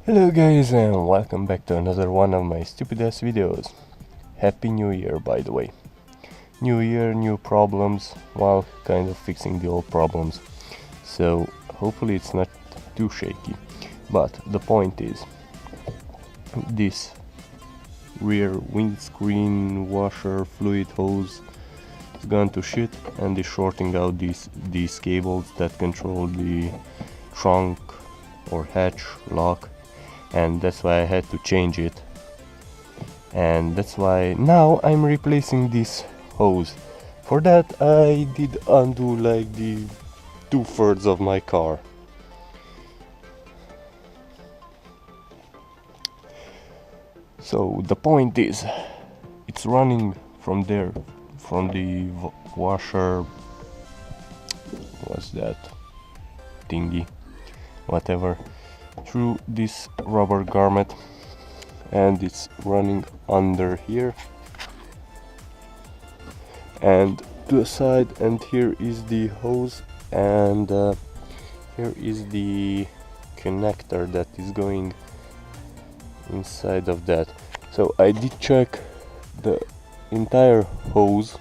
Hello guys and welcome back to another one of my stupid ass videos. Happy New Year, by the way. New year, new problems, while kind of fixing the old problems. So hopefully it's not too shaky. But the point is, this rear windscreen washer fluid hose is gone to shit and is shorting out these cables that control the trunk or hatch lock, and that's why I had to change it, and that's why now I'm replacing this hose. For that I did undo like the 2/3 of my car. So the point is, it's running from there, from the washer, what's that thingy, whatever, through this rubber garment, and it's running under here and to the side, and here is the hose, and here is the connector that is going inside of that. So I did check the entire hose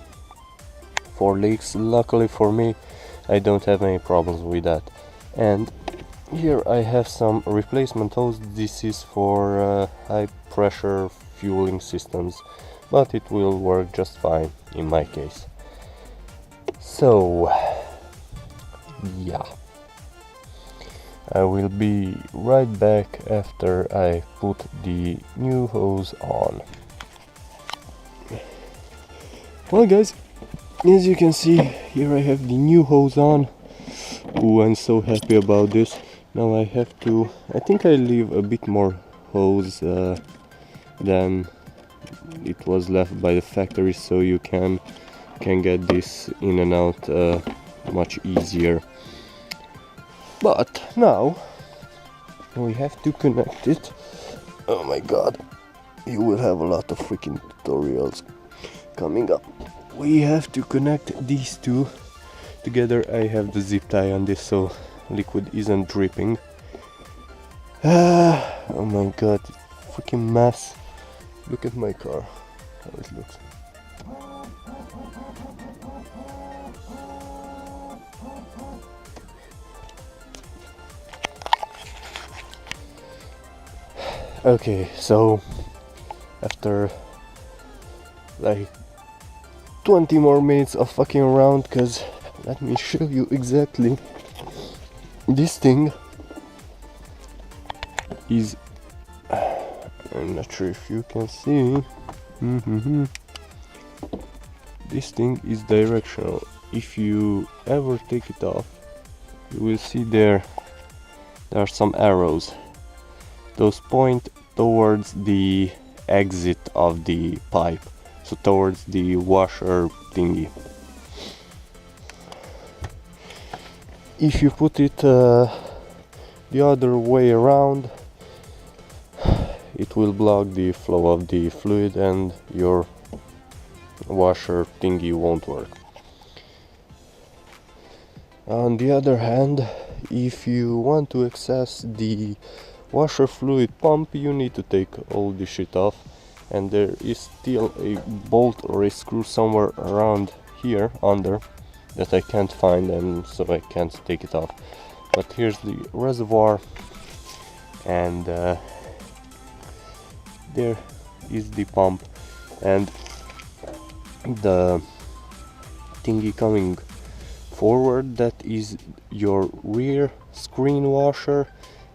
for leaks. Luckily for me, I don't have any problems with that. And here I have some replacement hose. This is for high pressure fueling systems, but it will work just fine in my case. So yeah, I will be right back after I put the new hose on. Well guys, as you can see, here I have the new hose on. Ooh, I'm so happy about this. Now I have to, I think I leave a bit more hose than it was left by the factory, so you can get this in and out much easier. But now we have to connect it. Oh my god, you will have a lot of freaking tutorials coming up. We have to connect these two together. I have the zip tie on this so liquid isn't dripping. Oh my god, freaking mess. Look at my car, how it looks. Okay, so after like 20 more minutes of fucking around, cause let me show you exactly. This thing is, I'm not sure if you can see. This thing is directional. If you ever take it off, you will see there are some arrows. Those point towards the exit of the pipe, so towards the washer thingy. If you put it the other way around, it will block the flow of the fluid and your washer thingy won't work. On the other hand, if you want to access the washer fluid pump, you need to take all the shit off, and there is still a bolt or a screw somewhere around here under that I can't find, and so I can't take it off. But here's the reservoir, and there is the pump, and the thingy coming forward, that is your rear screen washer,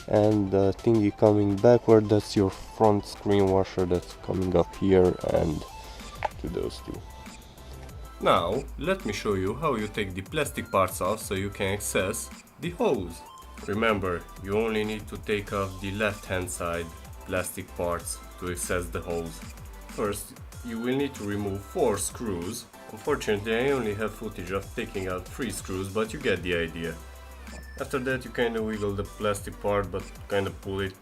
and the thingy coming backward, that's your front screen washer that's coming up here and to those two. Now, let me show you how you take the plastic parts off so you can access the hose. Remember, you only need to take off the left hand side plastic parts to access the hose. First, you will need to remove 4 screws. Unfortunately, I only have footage of taking out 3 screws, but you get the idea. After that, you kinda wiggle the plastic part, but kinda pull it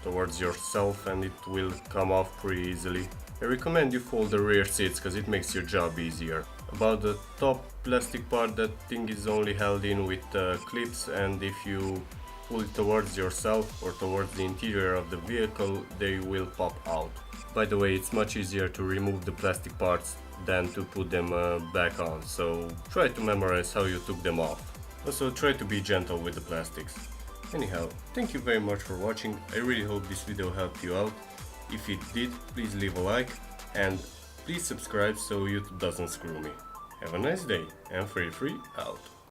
towards yourself and it will come off pretty easily. I recommend you fold the rear seats because it makes your job easier. About the top plastic part, that thing is only held in with clips, and if you pull it towards yourself or towards the interior of the vehicle, they will pop out. By the way, it's much easier to remove the plastic parts than to put them back on, so try to memorize how you took them off. Also, try to be gentle with the plastics. Anyhow, thank you very much for watching. I really hope this video helped you out. If it did, please leave a like and please subscribe so YouTube doesn't screw me. Have a nice day and free out.